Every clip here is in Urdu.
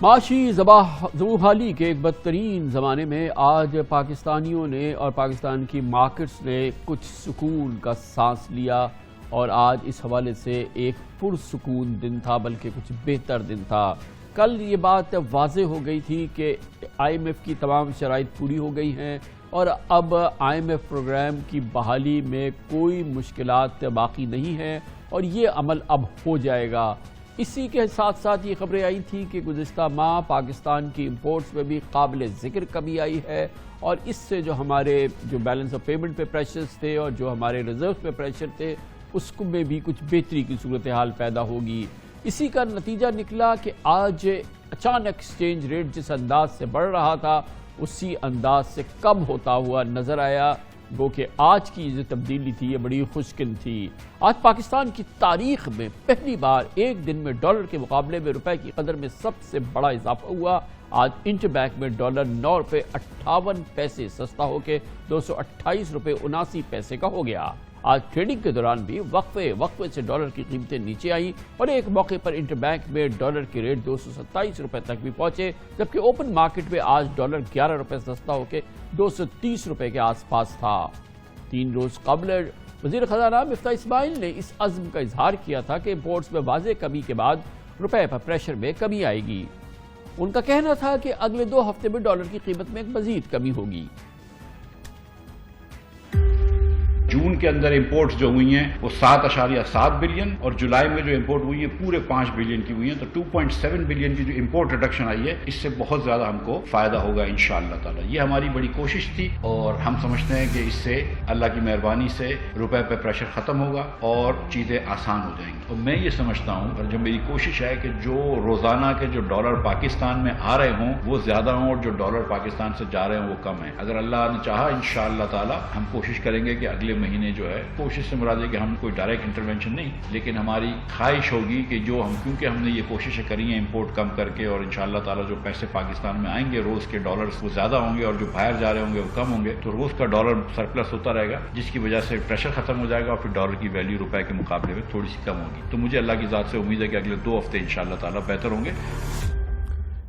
معاشی زبوحالی کے ایک بدترین زمانے میں آج پاکستانیوں نے اور پاکستان کی مارکیٹس نے کچھ سکون کا سانس لیا، اور آج اس حوالے سے ایک پرسکون دن تھا، بلکہ کچھ بہتر دن تھا۔ کل یہ بات واضح ہو گئی تھی کہ آئی ایم ایف کی تمام شرائط پوری ہو گئی ہیں اور اب آئی ایم ایف پروگرام کی بحالی میں کوئی مشکلات باقی نہیں ہیں اور یہ عمل اب ہو جائے گا۔ اسی کے ساتھ ساتھ یہ خبریں آئی تھیں کہ گزشتہ ماہ پاکستان کی امپورٹس میں بھی قابل ذکر کمی آئی ہے، اور اس سے جو ہمارے بیلنس آف پیمنٹ پہ پریشرز تھے اور جو ہمارے ریزروز پہ پریشر تھے، اس میں بھی کچھ بہتری کی صورتحال پیدا ہوگی۔ اسی کا نتیجہ نکلا کہ آج اچانک ایکسچینج ریٹ جس انداز سے بڑھ رہا تھا اسی انداز سے کم ہوتا ہوا نظر آیا، گو کہ آج کی جو تبدیلی تھی یہ بڑی خوشگوار تھی۔ آج پاکستان کی تاریخ میں پہلی بار ایک دن میں ڈالر کے مقابلے میں روپے کی قدر میں سب سے بڑا اضافہ ہوا۔ آج انٹر بینک میں ڈالر 9 روپے 58 پیسے سستا ہو کے 228 روپے 79 پیسے کا ہو گیا۔ آج ٹریڈنگ کے دوران بھی وقفے سے ڈالر کی قیمتیں نیچے آئیں اور ایک موقع پر انٹر بینک میں ڈالر کے ریٹ 227 روپے تک بھی پہنچے، جبکہ اوپن مارکیٹ میں آج ڈالر 11 روپے سستا ہو کے 230 روپے کے آس پاس تھا۔ 3 روز قبل وزیر خزانہ مفتاح اسماعیل نے اس عزم کا اظہار کیا تھا کہ امپورٹس میں واضح کمی کے بعد روپے پر پریشر میں کمی آئے گی۔ ان کا کہنا تھا کہ اگلے 2 ہفتے میں ڈالر کی قیمت میں ایک مزید کمی ہوگی۔ جون کے اندر امپورٹس جو ہوئی ہیں وہ 7.7 بلین اور جولائی میں جو امپورٹ ہوئی ہیں پورے 5 بلین کی ہوئی ہیں، تو 2.7 بلین کی جو امپورٹ ریڈکشن آئی ہے اس سے بہت زیادہ ہم کو فائدہ ہوگا انشاءاللہ تعالی۔ یہ ہماری بڑی کوشش تھی اور ہم سمجھتے ہیں کہ اس سے اللہ کی مہربانی سے روپے پہ پریشر ختم ہوگا اور چیزیں آسان ہو جائیں گی۔ اور میں یہ سمجھتا ہوں اور جو میری کوشش ہے کہ جو روزانہ کے جو ڈالر پاکستان میں آ رہے ہوں وہ زیادہ ہوں اور جو ڈالر پاکستان سے جا رہے ہیں وہ کم ہیں۔ اگر اللہ نے چاہا انشاءاللہ تعالی ہم کوشش کریں گے کہ اگلے مہینے جو ہے، کوشش سے مراد ہے کہ ہم کوئی ڈائریکٹ انٹرونشن نہیں، لیکن ہماری خواہش ہوگی کہ جو کیونکہ ہم نے یہ کوششیں کری ہیں امپورٹ کم کر کے، اور انشاءاللہ تعالی جو پیسے پاکستان میں آئیں گے روز کے ڈالرز وہ زیادہ ہوں گے اور جو باہر جا رہے ہوں گے وہ کم ہوں گے، تو روز کا ڈالر سرپلس ہوتا رہے گا، جس کی وجہ سے پریشر ختم ہو جائے گا اور پھر ڈالر کی ویلیو روپے کے مقابلے میں تھوڑی سی کم ہوگی۔ تو مجھے اللہ کی ذات سے امید ہے کہ اگلے 2 ہفتے انشاءاللہ تعالی بہتر ہوں گے۔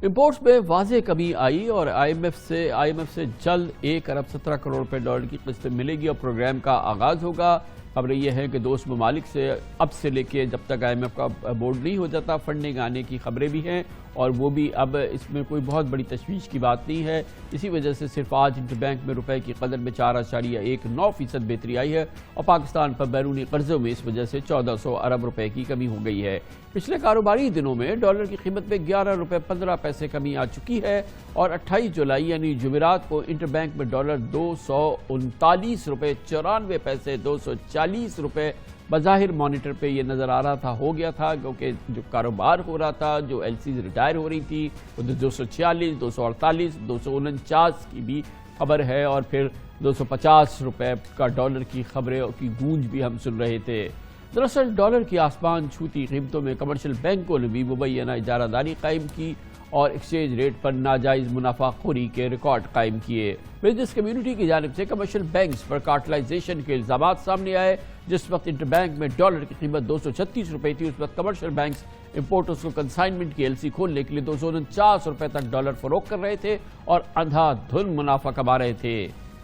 امپورٹس میں واضح کمی آئی اور آئی ایم ایف سے جلد 1 ارب 17 کروڑ روپے ڈالر کی قسط ملے گی اور پروگرام کا آغاز ہوگا۔ خبر یہ ہے کہ دوست ممالک سے اب سے لے کے جب تک آئی ایم ایف کا بورڈ نہیں ہو جاتا فنڈنگ آنے کی خبریں بھی ہیں، اور وہ بھی اب اس میں کوئی بہت بڑی تشویش کی بات نہیں ہے۔ اسی وجہ سے صرف آج انٹر بینک میں روپے کی قدر میں 4.19% بہتری آئی ہے اور پاکستان پر بیرونی قرضوں میں اس وجہ سے 1400 ارب روپے کی کمی ہو گئی ہے۔ پچھلے کاروباری دنوں میں ڈالر کی قیمت میں 11 روپے 15 پیسے کمی آ چکی ہے اور 28 جولائی یعنی جمعرات کو انٹر بینک میں ڈالر 239 روپے 94 پیسے 240 روپے بظاہر مانیٹر پہ یہ نظر آ رہا تھا ہو گیا تھا، کیونکہ جو کاروبار ہو رہا تھا، جو ایل سیز ریٹائر ہو رہی تھی، وہ 246 248 249 کی بھی خبر ہے، اور پھر 250 روپے کا ڈالر کی خبریں کی گونج بھی ہم سن رہے تھے۔ دراصل ڈالر کی آسمان چھوتی قیمتوں میں کمرشل بینکوں نے بھی مبینہ اجارہ داری قائم کی اور ایکسچینج ریٹ پر ناجائز منافع خوری کے ریکارڈ قائم کیے۔ بزنس کمیونٹی کی جانب سے کمرشل بینکس پر کارٹلائزیشن کے الزامات سامنے آئے۔ جس وقت انٹر بینک میں ڈالر کی قیمت 236 روپے تھی، اس وقت کمرشل بینکس امپورٹرز کو کنسائنمنٹ کی ایل سی کھولنے کے لیے 249 روپے تک ڈالر فروخت کر رہے تھے اور اندھا دھن منافع کما رہے تھے۔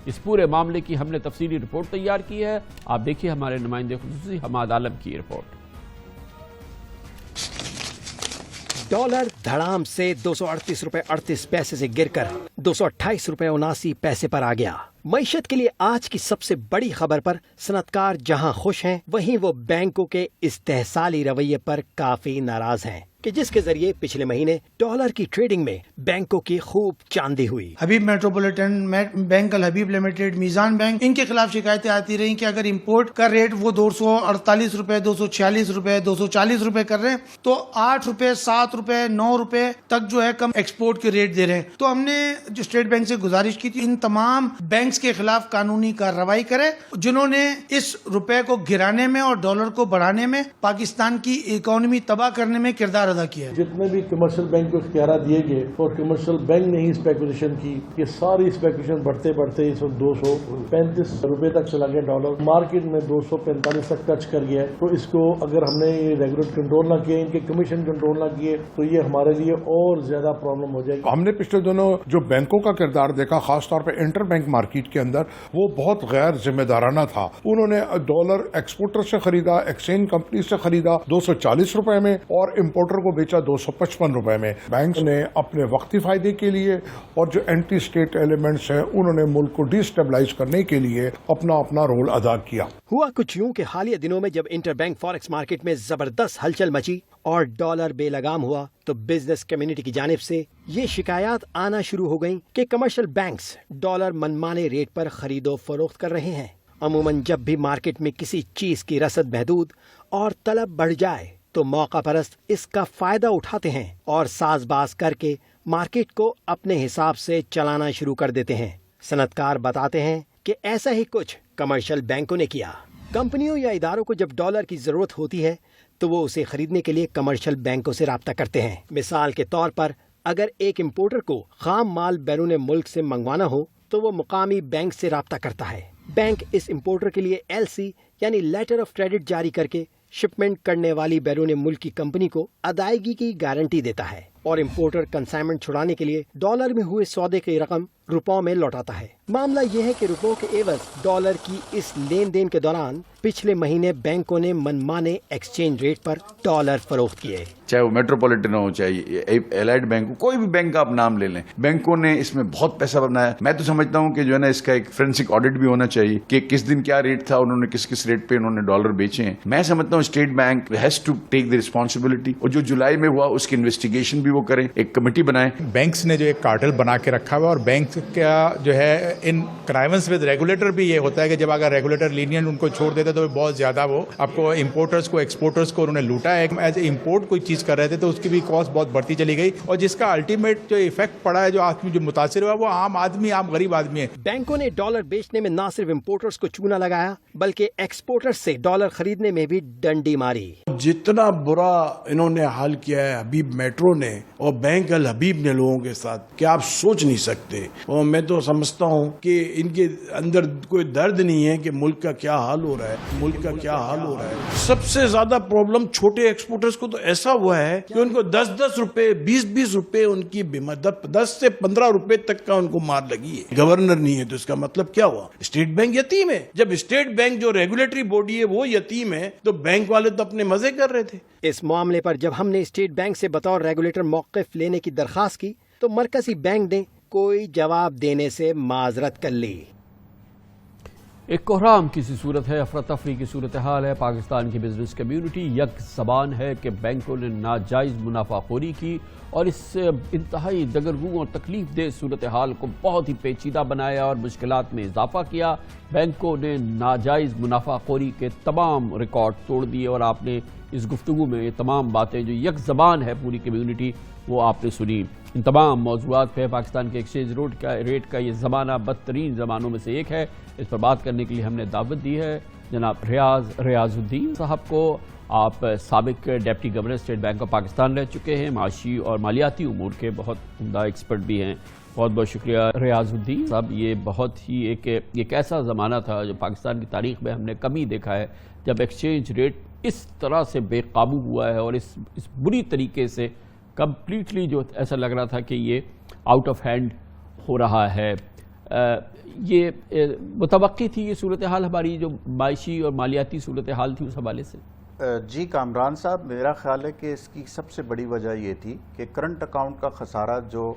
اس پورے معاملے کی ہم نے تفصیلی رپورٹ تیار کی ہے، آپ دیکھیے ہمارے نمائندے خصوصی حماد عالم کی رپورٹ۔ ڈالر دھڑام سے 238 روپے 38 پیسے سے گر کر 228 روپے 79 پیسے پر آ گیا۔ معیشت کے لیے آج کی سب سے بڑی خبر پر صنعت کار جہاں خوش ہیں، وہیں وہ بینکوں کے استحصالی رویے پر کافی ناراض ہیں کہ جس کے ذریعے پچھلے مہینے ڈالر کی ٹریڈنگ میں بینکوں کی خوب چاندی ہوئی۔ حبیب میٹروپولیٹن بینک، الحبیب لمیٹڈ، میزان بینک، ان کے خلاف شکایتیں آتی رہیں کہ اگر امپورٹ کا ریٹ وہ 248 روپے 246 روپے 240 روپے کر رہے ہیں تو 8 روپے 7 روپے 9 روپے تک جو ہے کم ایکسپورٹ کے ریٹ دے رہے ہیں۔ تو ہم نے جو اسٹیٹ بینک سے گزارش کی تھی ان تمام بینکس کے خلاف قانونی کارروائی کرے جنہوں نے اس روپے کو گرانے میں اور ڈالر کو بڑھانے میں، پاکستان کی اکانومی تباہ کرنے میں کردار کردار ادا کیا ہے. جتنے بھی کمرشل بینک کو اختیارات دیے گئے اور کمرشل بینک نے ہی اسپیکولیشن کی، یہ ساری اسپیکولیشن بڑھتے بڑھتے اس وقت 235 روپے تک چلا گیا ڈالر، مارکیٹ میں 245 تک ٹچ کر گیا ہے. تو اس کو اگر ہم نے یہ ریگولر کنٹرول نہ کیے، ان کے کمیشن کنٹرول نہ کیے، تو یہ ہمارے لیے اور زیادہ پرابلم ہو جائے گی. ہم نے پچھلے دنوں جو بینکوں کا کردار دیکھا، خاص طور پہ انٹر بینک مارکیٹ کے اندر، وہ بہت غیر ذمہ دارانہ تھا. انہوں نے ڈالر ایکسپورٹر سے خریدا، ایکسچینج کمپنی سے خریدا 240 روپے میں، اور امپورٹر کو بیچا 255 روپے میں. بینک نے اپنے وقتی فائدے کے لیے اور جو اینٹی اسٹیٹ ایلیمنٹس ہیں، انہوں نے ملک کو ڈی اسٹیبلائز کرنے کے لیے اپنا رول ادا کیا. ہوا کچھ یوں کہ حالیہ دنوں میں جب انٹر بینک فاریکس مارکیٹ میں زبردست ہلچل مچی اور ڈالر بے لگام ہوا، تو بزنس کمیونٹی کی جانب سے یہ شکایات آنا شروع ہو گئیں کہ کمرشل بینکس ڈالر منمانے ریٹ پر خرید و فروخت کر رہے ہیں. عموماً جب بھی مارکیٹ میں کسی چیز کی رسد محدود اور طلب بڑھ جائے تو موقع پرست اس کا فائدہ اٹھاتے ہیں اور ساز باز کر کے مارکیٹ کو اپنے حساب سے چلانا شروع کر دیتے ہیں. صنعت کار بتاتے ہیں کہ ایسا ہی کچھ کمرشل بینکوں نے کیا. کمپنیوں یا اداروں کو جب ڈالر کی ضرورت ہوتی ہے تو وہ اسے خریدنے کے لیے کمرشل بینکوں سے رابطہ کرتے ہیں. مثال کے طور پر اگر ایک امپورٹر کو خام مال بیرون ملک سے منگوانا ہو تو وہ مقامی بینک سے رابطہ کرتا ہے. بینک اس امپورٹر کے لیے LC یعنی لیٹر آف کریڈٹ جاری کر کے شپمنٹ کرنے والی بیرون ملک کی کمپنی کو ادائیگی کی گارنٹی دیتا ہے اور امپورٹر کنسائنمنٹ چھڑانے کے لیے ڈالر میں ہوئے سودے کی رقم روپوں میں لوٹاتا ہے. معاملہ یہ ہے کہ روپوں کے عوض ڈالر کی اس لین دین کے دوران پچھلے مہینے بینکوں نے منمانے ایکسچینج ریٹ پر ڈالر فروخت کیے. چاہے وہ میٹروپولیٹن ہو، چاہے ایلائڈ بینک ہو، کوئی بھی بینک کا آپ نام لے لیں، بینکوں نے اس میں بہت پیسہ بنایا. میں تو سمجھتا ہوں کہ جو ہے نا اس کا ایک فورینسک آڈٹ بھی ہونا چاہیے کہ کس دن کیا ریٹ تھا، انہوں نے کس ریٹ پہ انہوں نے ڈالر بیچے ہیں. میں سمجھتا ہوں state bank has to take the responsibility, اور جو جولائی میں ہوا اس کی انویسٹیگیشن بھی وہ کریں، ایک کمیٹی بنائیں. بینکس نے جو ایک کارٹل بنا کے رکھا ہوا، اور بینک کا جو ہے ان کنائونس ود ریگولیٹر بھی یہ ہوتا ہے کہ جب اگر ریگولیٹر لینین ان کو چھوڑ دیتا تو بہت زیادہ وہ آپ کو امپورٹرز کو ایکسپورٹرز کو انہوں نے لوٹا ہے. ایز اے امپورٹ کوئی چیز کر رہے تھے تو اس کی بھی کاسٹ بہت بڑھتی چلی گئی، اور جس کا الٹیمیٹ جو ایفیکٹ پڑا ہے، جو آدمی جو متاثر ہوا، وہ عام آدمی، عام غریب آدمی ہے. بینکوں نے ڈالر بیچنے میں نہ صرف امپورٹرز کو چونا لگایا بلکہ ایکسپورٹرز سے ڈالر خریدنے میں بھی ڈنڈی ماری. جتنا برا انہوں نے حال کیا ہے حبیب میٹرو نے اور بینک الحبیب نے لوگوں کے ساتھ، کہ آپ سوچ نہیں سکتے. اور میں تو سمجھتا ہوں کہ ان کے اندر کوئی درد نہیں ہے کہ ملک کا کیا حال ہو رہا ہے. سب سے زیادہ پرابلم چھوٹے ایکسپورٹرز کو تو ایسا ہوا ہے کہ ان کو 10 روپے 20 روپے ان کی 10 سے 15 روپے تک کا ان کو مار لگی ہے. گورنر نہیں ہے تو اس کا مطلب کیا ہوا؟ اسٹیٹ بینک یتیم ہے. جب اسٹیٹ بینک جو ریگولیٹری باڈی ہے وہ یتیم ہے تو بینک والے تو اپنے مزے کر رہے تھے. اس معاملے پر جب ہم نے اسٹیٹ بینک سے بطور ریگولیٹر موقف لینے کی درخواست کی تو مرکزی بینک نے کوئی جواب دینے سے معذرت کر لی. ایک کوہرام کی سی صورت ہے، افراتفری کی صورتحال ہے. پاکستان کی بزنس کمیونٹی یک زبان ہے کہ بینکوں نے ناجائز منافع خوری کی اور اس انتہائی دگرگوں اور تکلیف دہ صورتحال کو بہت ہی پیچیدہ بنایا اور مشکلات میں اضافہ کیا. بینکوں نے ناجائز منافع خوری کے تمام ریکارڈ توڑ دیے اور آپ نے اس گفتگو میں یہ تمام باتیں جو یک زبان ہے پوری کمیونٹی وہ آپ نے سنی. ان تمام موضوعات پہ پاکستان کے ایکسچینج ریٹ کا یہ زمانہ بدترین زمانوں میں سے ایک ہے. اس پر بات کرنے کے لیے ہم نے دعوت دی ہے جناب ریاض الدین صاحب کو. آپ سابق deputy governor state bank of Pakistan رہ چکے ہیں، معاشی اور مالیاتی امور کے بہت عمدہ ایکسپرٹ بھی ہیں. بہت بہت شکریہ ریاض الدین صاحب. یہ بہت ہی ایک ایسا زمانہ تھا جو پاکستان کی تاریخ میں ہم نے کم ہی دیکھا ہے جب ایکسچینج ریٹ اس طرح سے بے قابو ہوا ہے اور اس بری طریقے سے کمپلیٹلی جو ایسا لگ رہا تھا کہ یہ آؤٹ آف ہینڈ ہو رہا ہے. یہ متوقع تھی یہ صورتحال ہماری جو معاشی اور مالیاتی صورتحال تھی اس حوالے سے؟ جی کامران صاحب، میرا خیال ہے کہ اس کی سب سے بڑی وجہ یہ تھی کہ کرنٹ اکاؤنٹ کا خسارہ جو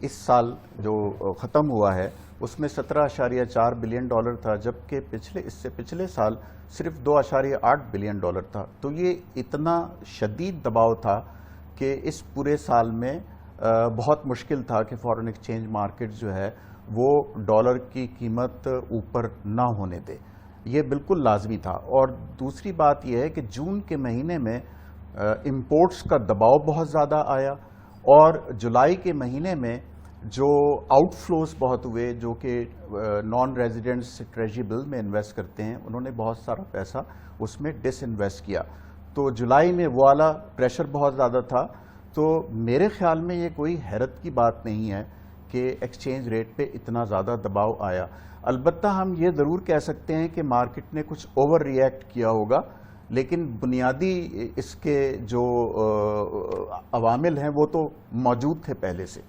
اس سال جو ختم ہوا ہے اس میں 17.4 بلین ڈالر تھا، جبکہ اس سے پچھلے سال صرف 2.8 بلین ڈالر تھا. تو یہ اتنا شدید دباؤ تھا کہ اس پورے سال میں بہت مشکل تھا کہ فارن ایکسچینج مارکیٹ جو ہے وہ ڈالر کی قیمت اوپر نہ ہونے دے. یہ بالکل لازمی تھا. اور دوسری بات یہ ہے کہ جون کے مہینے میں امپورٹس کا دباؤ بہت زیادہ آیا، اور جولائی کے مہینے میں جو آؤٹ فلوز بہت ہوئے، جو کہ نان ریزیڈنٹس ٹریجری بل میں انویسٹ کرتے ہیں، انہوں نے بہت سارا پیسہ اس میں ڈس انویسٹ کیا. تو جولائی میں وہ والا پریشر بہت زیادہ تھا. تو میرے خیال میں یہ کوئی حیرت کی بات نہیں ہے کہ ایکسچینج ریٹ پہ اتنا زیادہ دباؤ آیا. البتہ ہم یہ ضرور کہہ سکتے ہیں کہ مارکیٹ نے کچھ اوور ری ایکٹ کیا ہوگا، لیکن بنیادی اس کے جو عوامل ہیں وہ تو موجود تھے پہلے سے.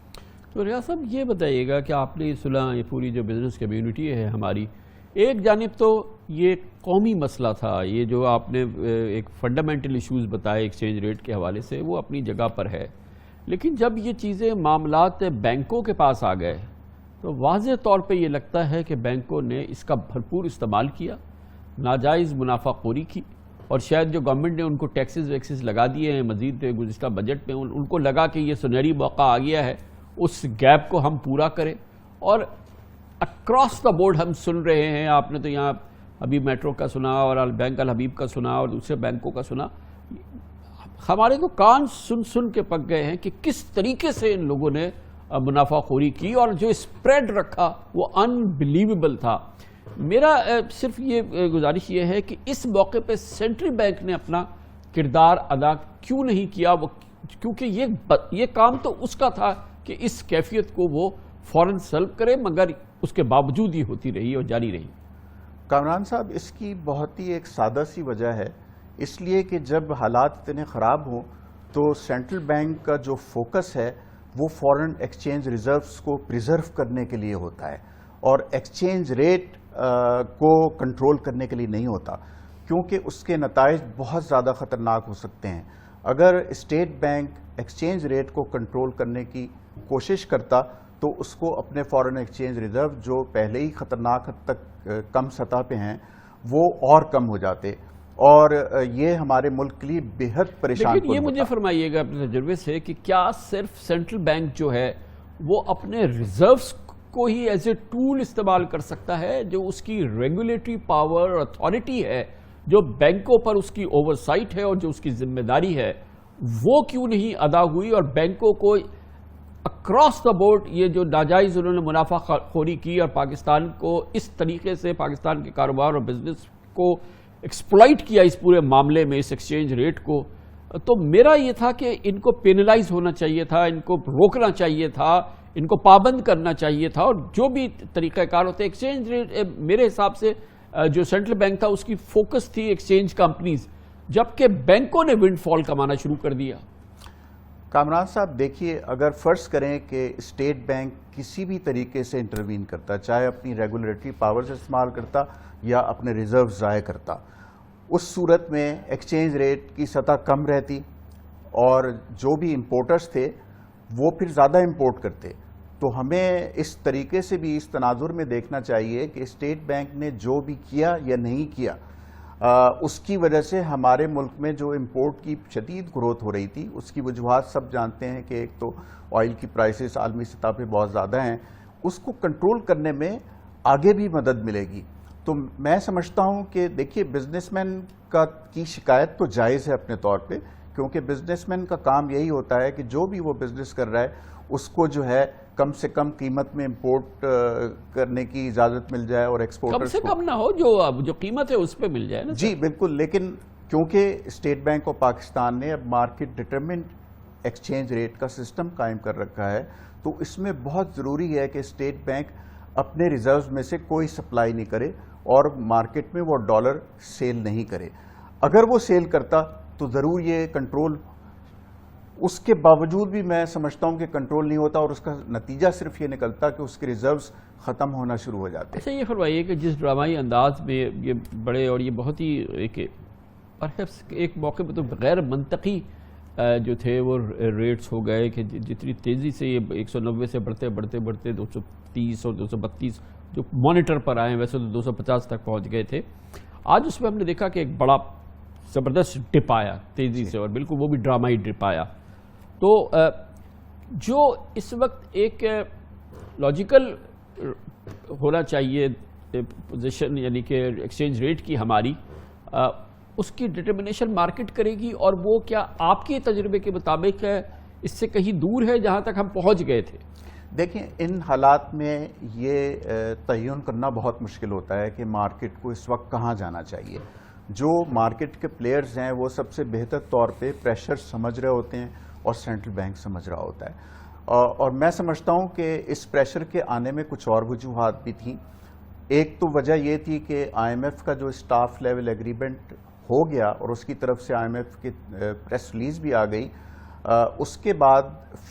تو ریاض صاحب یہ بتائیے گا کہ آپ نے سنا یہ پوری جو بزنس کمیونٹی ہے ہماری، ایک جانب تو یہ قومی مسئلہ تھا، یہ جو آپ نے ایک فنڈامنٹل ایشوز بتائے ایکسچینج ریٹ کے حوالے سے، وہ اپنی جگہ پر ہے، لیکن جب یہ چیزیں معاملات بینکوں کے پاس آ گئے تو واضح طور پہ یہ لگتا ہے کہ بینکوں نے اس کا بھرپور استعمال کیا، ناجائز منافع خوری کی، اور شاید جو گورنمنٹ نے ان کو ٹیکسز ویکسز لگا دیے ہیں مزید گزشتہ بجٹ میں، ان کو لگا کہ یہ سنہری موقع آ گیا ہے اس گیپ کو ہم پورا کریں. اور اکراس دا بورڈ ہم سن رہے ہیں، آپ نے تو یہاں حبیب میٹرو کا سنا اور بینک الحبیب کا سنا اور دوسرے بینکوں کا سنا، ہمارے تو کان سن سن کے پک گئے ہیں کہ کس طریقے سے ان لوگوں نے منافع خوری کی اور جو اسپریڈ رکھا وہ انبلیویبل تھا. میرا صرف یہ گزارش یہ ہے کہ اس موقع پہ سینٹرل بینک نے اپنا کردار ادا کیوں نہیں کیا، کیونکہ یہ کام تو اس کا تھا کہ اس کیفیت کو وہ فوراً سلب کرے، مگر اس کے باوجود ہی ہوتی رہی اور جاری رہی. کامران صاحب، اس کی بہت ہی ایک سادہ سی وجہ ہے، اس لیے کہ جب حالات اتنے خراب ہوں تو سینٹرل بینک کا جو فوکس ہے وہ فورن ایکسچینج ریزروز کو پریزرو کرنے کے لیے ہوتا ہے اور ایکسچینج ریٹ کو کنٹرول کرنے کے لیے نہیں ہوتا، کیونکہ اس کے نتائج بہت زیادہ خطرناک ہو سکتے ہیں. اگر اسٹیٹ بینک ایکسچینج ریٹ کو کنٹرول کرنے کی کوشش کرتا تو اس کو اپنے فورن ایکسچینج ریزرو جو پہلے ہی خطرناک حد تک کم سطح پہ ہیں وہ اور کم ہو جاتے، اور یہ ہمارے ملک کے لیے بے حد پریشان. لیکن یہ مجھے فرمائیے گا اپنے تجربے سے کہ کیا صرف سینٹرل بینک جو ہے وہ اپنے ریزروز کو ہی ایز اے ٹول استعمال کر سکتا ہے؟ جو اس کی ریگولیٹری پاور اور اتھارٹی ہے، جو بینکوں پر اس کی اوور سائٹ ہے اور جو اس کی ذمہ داری ہے، وہ کیوں نہیں ادا ہوئی؟ اور بینکوں کو اکراس دا بورڈ یہ جو ناجائز انہوں نے منافع خوری کی اور پاکستان کو اس طریقے سے پاکستان کے کاروبار اور بزنس کو ایکسپلائٹ کیا اس پورے معاملے میں، اس ایکسچینج ریٹ کو، تو میرا یہ تھا کہ ان کو پینلائز ہونا چاہیے تھا، ان کو روکنا چاہیے تھا، ان کو پابند کرنا چاہیے تھا، اور جو بھی طریقہ کار ہوتے. ایکسچینج ریٹ میرے حساب سے جو سینٹرل بینک تھا اس کی فوکس تھی ایکسچینج کمپنیز، جبکہ بینکوں نے ونڈ فال کمانا شروع کر دیا. کامران صاحب دیکھیے، اگر فرض کریں کہ اسٹیٹ بینک کسی بھی طریقے سے انٹروین کرتا، چاہے اپنی ریگولیٹری پاورز استعمال کرتا یا اپنے ریزرو ضائع کرتا، اس صورت میں ایکسچینج ریٹ کی سطح کم رہتی اور جو بھی امپورٹرز تھے وہ پھر زیادہ امپورٹ کرتے. تو ہمیں اس طریقے سے بھی اس تناظر میں دیکھنا چاہیے کہ اسٹیٹ بینک نے جو بھی کیا یا نہیں کیا، اس کی وجہ سے ہمارے ملک میں جو امپورٹ کی شدید گروتھ ہو رہی تھی، اس کی وجوہات سب جانتے ہیں کہ ایک تو آئل کی پرائسز عالمی سطح پہ بہت زیادہ ہیں، اس کو کنٹرول کرنے میں آگے بھی مدد ملے گی. تو میں سمجھتا ہوں کہ دیکھیے، بزنس مین کی شکایت تو جائز ہے اپنے طور پہ، کیونکہ بزنس مین کا کام یہی ہوتا ہے کہ جو بھی وہ بزنس کر رہا ہے اس کو جو ہے کم سے کم قیمت میں امپورٹ کرنے کی اجازت مل جائے اور ایکسپورٹرز کم سے کم نہ ہو، جو قیمت ہے اس پہ مل جائے نا. جی بالکل، لیکن کیونکہ اسٹیٹ بینک آف پاکستان نے اب مارکیٹ ڈٹرمنٹ ایکسچینج ریٹ کا سسٹم قائم کر رکھا ہے، تو اس میں بہت ضروری ہے کہ اسٹیٹ بینک اپنے ریزروز میں سے کوئی سپلائی نہیں کرے اور مارکیٹ میں وہ ڈالر سیل نہیں کرے. اگر وہ سیل کرتا تو ضرور یہ کنٹرول، اس کے باوجود بھی میں سمجھتا ہوں کہ کنٹرول نہیں ہوتا، اور اس کا نتیجہ صرف یہ نکلتا کہ اس کے ریزروز ختم ہونا شروع ہو جاتے. اچھا یہ فرمائیے کہ جس ڈرامائی انداز میں یہ بڑے اور یہ بہت ہی ایک موقع پہ تو غیر منطقی جو تھے وہ ریٹس ہو گئے کہ جتنی تیزی سے یہ 190 سے بڑھتے بڑھتے بڑھتے 230 اور 232 جو مانیٹر پر آئے ہیں، ویسے تو 250 تک پہنچ گئے تھے. آج اس میں ہم نے دیکھا کہ ایک بڑا زبردست ڈپ آیا تیزی سے، اور بالکل وہ بھی ڈرامائی ڈپ آیا. تو جو اس وقت ایک لاجیکل ہونا چاہیے پوزیشن، یعنی کہ ایکسچینج ریٹ کی ہماری، اس کی ڈٹرمنیشن مارکیٹ کرے گی، اور وہ کیا آپ کے تجربے کے مطابق اس سے کہیں دور ہے جہاں تک ہم پہنچ گئے تھے؟ دیکھیں، ان حالات میں یہ تعین کرنا بہت مشکل ہوتا ہے کہ مارکیٹ کو اس وقت کہاں جانا چاہیے. جو مارکیٹ کے پلیئرز ہیں وہ سب سے بہتر طور پہ پریشر سمجھ رہے ہوتے ہیں اور سینٹرل بینک سمجھ رہا ہوتا ہے. اور میں سمجھتا ہوں کہ اس پریشر کے آنے میں کچھ اور وجوہات بھی تھیں. ایک تو وجہ یہ تھی کہ آئی ایم ایف کا جو اسٹاف لیول ایگریمنٹ ہو گیا اور اس کی طرف سے آئی ایم ایف کی پریس ریلیز بھی آ گئی. اس کے بعد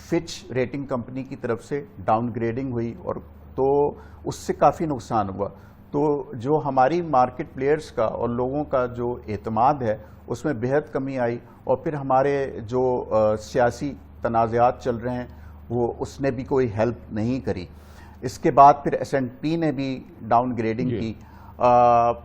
فچ ریٹنگ کمپنی کی طرف سے ڈاؤن گریڈنگ ہوئی اور تو اس سے کافی نقصان ہوا. تو جو ہماری مارکیٹ پلیئرز کا اور لوگوں کا جو اعتماد ہے اس میں بہت کمی آئی. اور پھر ہمارے جو سیاسی تنازعات چل رہے ہیں وہ اس نے بھی کوئی ہیلپ نہیں کری. اس کے بعد پھر S&P نے بھی ڈاؤن گریڈنگ کی.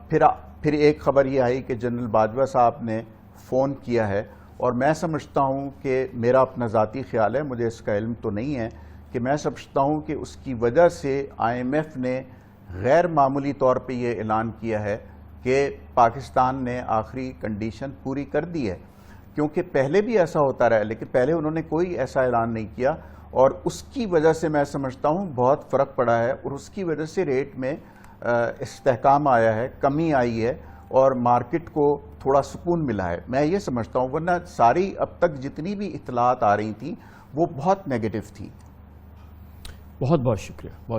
پھر ایک خبر یہ آئی کہ جنرل باجوہ صاحب نے فون کیا ہے اور میں سمجھتا ہوں کہ میرا اپنا ذاتی خیال ہے, مجھے اس کا علم تو نہیں ہے, کہ میں سمجھتا ہوں کہ اس کی وجہ سے آئی ایم ایف نے غیر معمولی طور پہ یہ اعلان کیا ہے کہ پاکستان نے آخری کنڈیشن پوری کر دی ہے. کیونکہ پہلے بھی ایسا ہوتا رہا لیکن پہلے انہوں نے کوئی ایسا اعلان نہیں کیا اور اس کی وجہ سے میں سمجھتا ہوں بہت فرق پڑا ہے اور اس کی وجہ سے ریٹ میں استحکام آیا ہے, کمی آئی ہے اور مارکیٹ کو تھوڑا سکون ملا ہے. میں یہ سمجھتا ہوں, ورنہ ساری اب تک جتنی بھی اطلاعات آ رہی تھیں وہ بہت نیگیٹو تھی. بہت بہت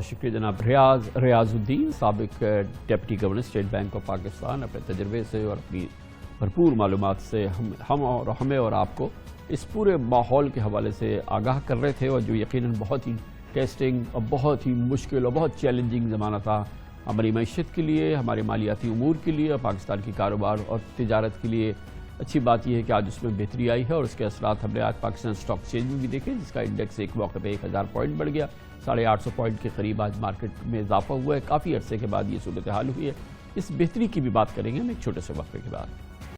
شکریہ جناب ریاض الدین, سابق deputy governor state bank of Pakistan. اپنے تجربے سے اور اپنی بھرپور معلومات سے ہمیں اور آپ کو اس پورے ماحول کے حوالے سے آگاہ کر رہے تھے, اور جو یقیناً بہت ہی ٹیسٹنگ اور بہت ہی مشکل اور بہت چیلنجنگ زمانہ تھا ہماری معیشت کے لیے, ہمارے مالیاتی امور کے لیے اور پاکستان کی کاروبار اور تجارت کے لیے. اچھی بات یہ ہے کہ آج اس میں بہتری آئی ہے اور اس کے اثرات ہم نے آج پاکستان اسٹاک ایکسچینج میں بھی دیکھے, جس کا انڈیکس ایک موقع پہ 1000 پوائنٹ بڑھ گیا. 850 پوائنٹ کے قریب آج مارکیٹ میں اضافہ ہوا ہے. کافی عرصے کے بعد یہ صورتحال ہوئی ہے. اس بہتری کی بھی بات کریں گے ہم ایک چھوٹے سے وقفے کے بعد.